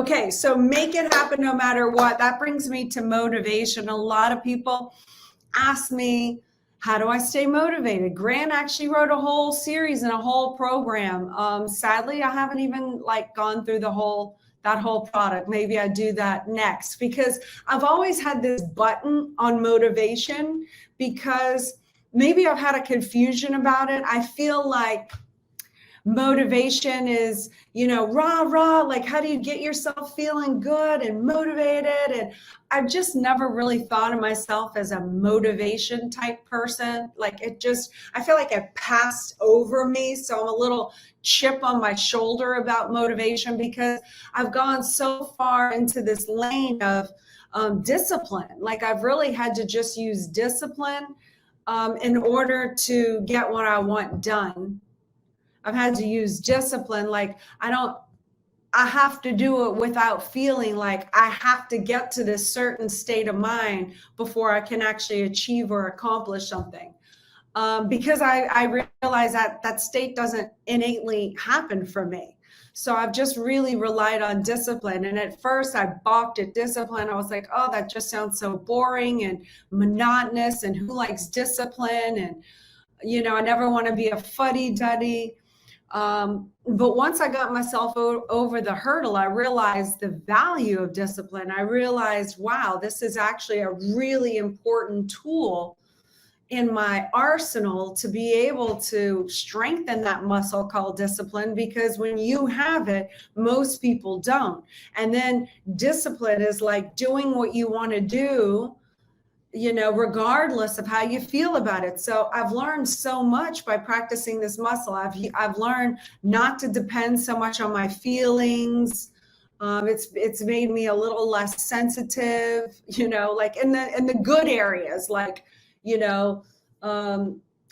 Okay, so make it happen no matter what. That brings me to motivation. A lot of people ask me, how do I stay motivated? Grant actually wrote a whole series and a whole program. Sadly, I haven't even gone through that whole product. Maybe I do that next, because I've always had this button on motivation, because maybe I've had a confusion about it. I feel like motivation is, rah, rah, like how do you get yourself feeling good and motivated? And I've just never really thought of myself as a motivation type person. I feel like it passed over me. So I'm a little chip on my shoulder about motivation, because I've gone so far into this lane of discipline. Like I've really had to just use discipline in order to get what I want done. I've had to use discipline. I have to do it without feeling like I have to get to this certain state of mind before I can actually achieve or accomplish something. Because I realize that state doesn't innately happen for me. So I've just really relied on discipline. And at first I balked at discipline. I was like, oh, that just sounds so boring and monotonous, and who likes discipline? And, I never want to be a fuddy-duddy. But once I got myself over the hurdle, I realized the value of discipline. I realized, wow, this is actually a really important tool in my arsenal to be able to strengthen that muscle called discipline, because when you have it, most people don't. And then discipline is like doing what you want to do, regardless of how you feel about it. So I've learned so much by practicing this muscle. I've learned not to depend so much on my feelings. It's made me a little less sensitive, like in the good areas,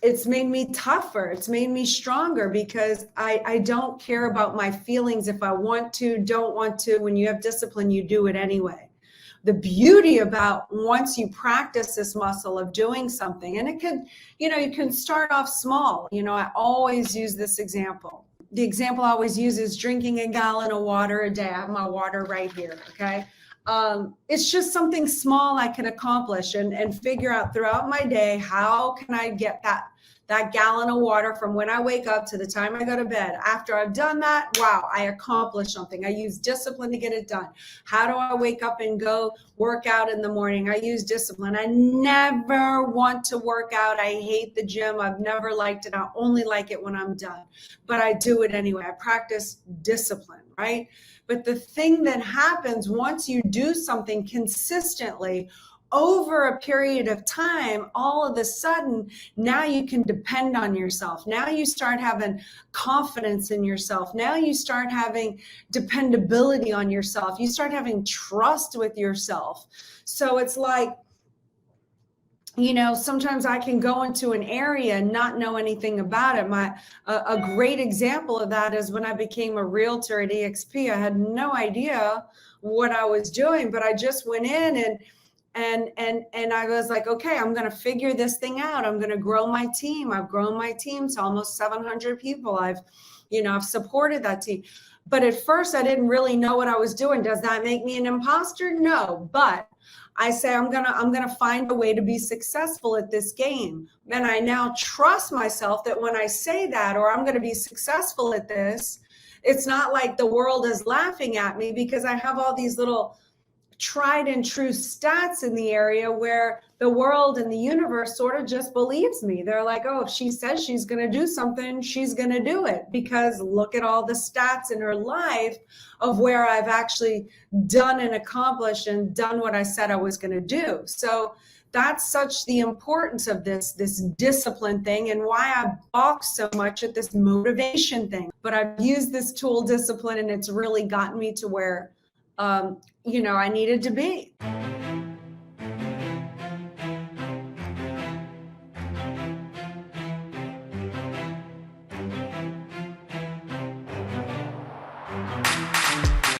it's made me tougher. It's made me stronger, because I don't care about my feelings. If I want to, don't want to. When you have discipline, you do it anyway. The beauty about once you practice this muscle of doing something, and it could, you can start off small. I always use this example. The example I always use is drinking a gallon of water a day. I have my water right here, okay? It's just something small I can accomplish and figure out throughout my day, how can I get that gallon of water from when I wake up to the time I go to bed. After I've done that, wow, I accomplished something. I use discipline to get it done. How do I wake up and go work out in the morning? I use discipline. I never want to work out. I hate the gym. I've never liked it. I only like it when I'm done, but I do it anyway. I practice discipline, right? But the thing that happens once you do something consistently over a period of time, all of a sudden, now you can depend on yourself. Now you start having confidence in yourself. Now you start having dependability on yourself. You start having trust with yourself. So it's like, sometimes I can go into an area and not know anything about it. A great example of that is when I became a realtor at EXP. I had no idea what I was doing, but I just went in and I was like, okay, I'm going to figure this thing out. I'm going to grow my team. I've grown my team to almost 700 people. I've supported that team. But at first I didn't really know what I was doing. Does that make me an imposter? No, but I say I'm gonna find a way to be successful at this game. And I now trust myself that when I say that, or I'm gonna be successful at this, it's not like the world is laughing at me, because I have all these little tried and true stats in the area where the world and the universe sort of just believes me. They're like, oh, if she says she's going to do something, she's going to do it, because look at all the stats in her life of where I've actually done and accomplished and done what I said I was going to do. So that's such the importance of this discipline thing, and why I balk so much at this motivation thing. But I've used this tool, discipline, and it's really gotten me to where I needed to be.